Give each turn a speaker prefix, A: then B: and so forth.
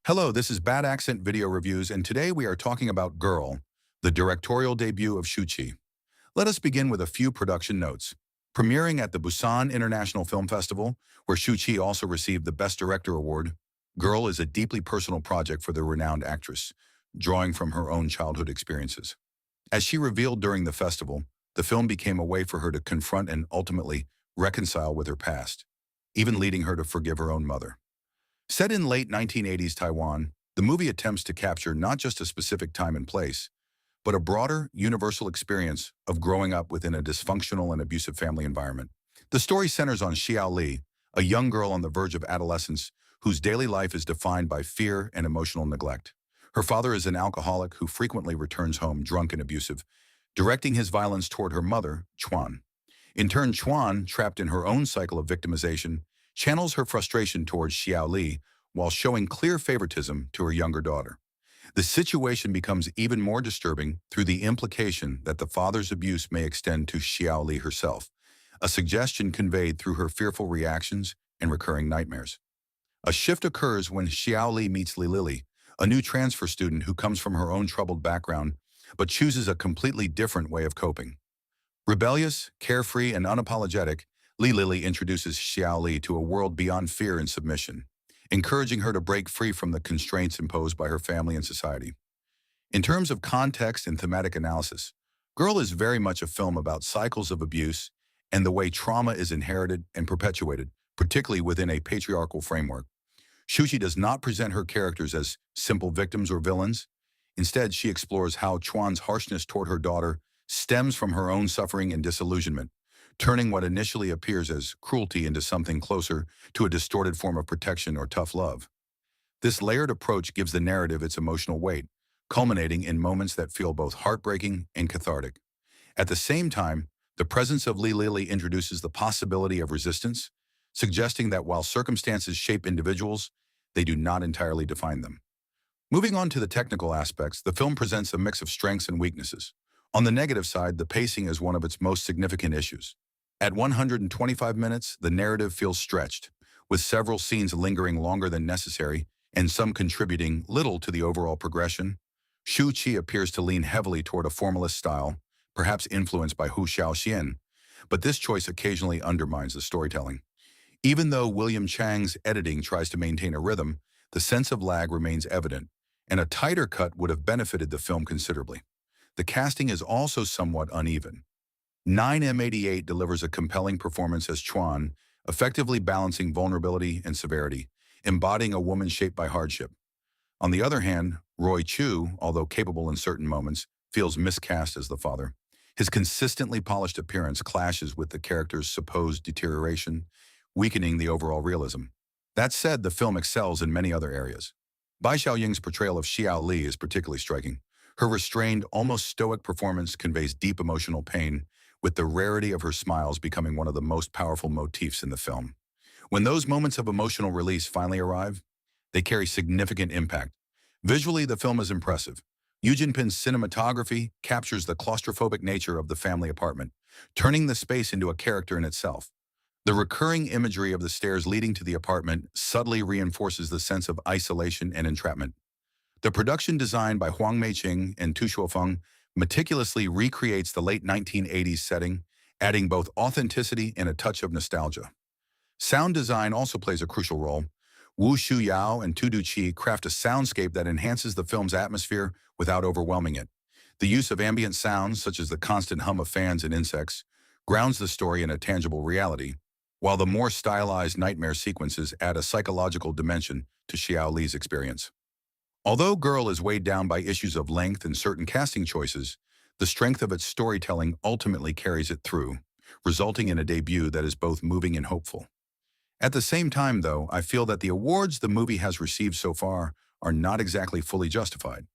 A: Hello, this is Bad Accent Video Reviews, and today we are talking about Girl, the directorial debut of Shu Qi. Let us begin with a few production notes. Premiering at the Busan International Film Festival, where Shu Qi also received the Best Director Award, Girl is a deeply personal project for the renowned actress, drawing from her own childhood experiences. As she revealed during the festival, the film became a way for her to confront and ultimately reconcile with her past, even leading her to forgive her own mother. Set in late 1980s Taiwan, the movie attempts to capture not just a specific time and place, but a broader, universal experience of growing up within a dysfunctional and abusive family environment. The story centers on Xiao Li, a young girl on the verge of adolescence whose daily life is defined by fear and emotional neglect. Her father is an alcoholic who frequently returns home drunk and abusive, directing his violence toward her mother, Chuan. In turn, Chuan, trapped in her own cycle of victimization, channels her frustration towards Xiao Li while showing clear favoritism to her younger daughter. The situation becomes even more disturbing through the implication that the father's abuse may extend to Xiao Li herself, a suggestion conveyed through her fearful reactions and recurring nightmares. A shift occurs when Xiao Li meets Li Lili, a new transfer student who comes from her own troubled background but chooses a completely different way of coping. Rebellious, carefree, and unapologetic, Li Lili introduces Xiao Li to a world beyond fear and submission, encouraging her to break free from the constraints imposed by her family and society. In terms of context and thematic analysis, Girl is very much a film about cycles of abuse and the way trauma is inherited and perpetuated, particularly within a patriarchal framework. Shu Qi does not present her characters as simple victims or villains. Instead, she explores how Chuan's harshness toward her daughter stems from her own suffering and disillusionment, turning what initially appears as cruelty into something closer to a distorted form of protection or tough love. This layered approach gives the narrative its emotional weight, culminating in moments that feel both heartbreaking and cathartic. At the same time, the presence of Li Lili introduces the possibility of resistance, suggesting that while circumstances shape individuals, they do not entirely define them. Moving on to the technical aspects, the film presents a mix of strengths and weaknesses. On the negative side, the pacing is one of its most significant issues. At 125 minutes, the narrative feels stretched, with several scenes lingering longer than necessary and some contributing little to the overall progression. Shu Qi appears to lean heavily toward a formalist style, perhaps influenced by Hu Xiaoxian, but this choice occasionally undermines the storytelling. Even though William Chang's editing tries to maintain a rhythm, the sense of lag remains evident, and a tighter cut would have benefited the film considerably. The casting is also somewhat uneven. 9M88 delivers a compelling performance as Chuan, effectively balancing vulnerability and severity, embodying a woman shaped by hardship. On the other hand, Roy Chu, although capable in certain moments, feels miscast as the father. His consistently polished appearance clashes with the character's supposed deterioration, weakening the overall realism. That said, the film excels in many other areas. Bai Xiaoying's portrayal of Xiao Li is particularly striking. Her restrained, almost stoic performance conveys deep emotional pain, with the rarity of her smiles becoming one of the most powerful motifs in the film. When those moments of emotional release finally arrive, they carry significant impact. Visually, the film is impressive. Yu Jinping's cinematography captures the claustrophobic nature of the family apartment, turning the space into a character in itself. The recurring imagery of the stairs leading to the apartment subtly reinforces the sense of isolation and entrapment. The production design by Huang Meiqing and Tu Shuofeng meticulously recreates the late 1980s setting, adding both authenticity and a touch of nostalgia. Sound design also plays a crucial role. Wu Shuyao and Tu Duqi craft a soundscape that enhances the film's atmosphere without overwhelming it. The use of ambient sounds, such as the constant hum of fans and insects, grounds the story in a tangible reality, while the more stylized nightmare sequences add a psychological dimension to Xiao Li's experience. Although Girl is weighed down by issues of length and certain casting choices, the strength of its storytelling ultimately carries it through, resulting in a debut that is both moving and hopeful. At the same time, though, I feel that the awards the movie has received so far are not exactly fully justified.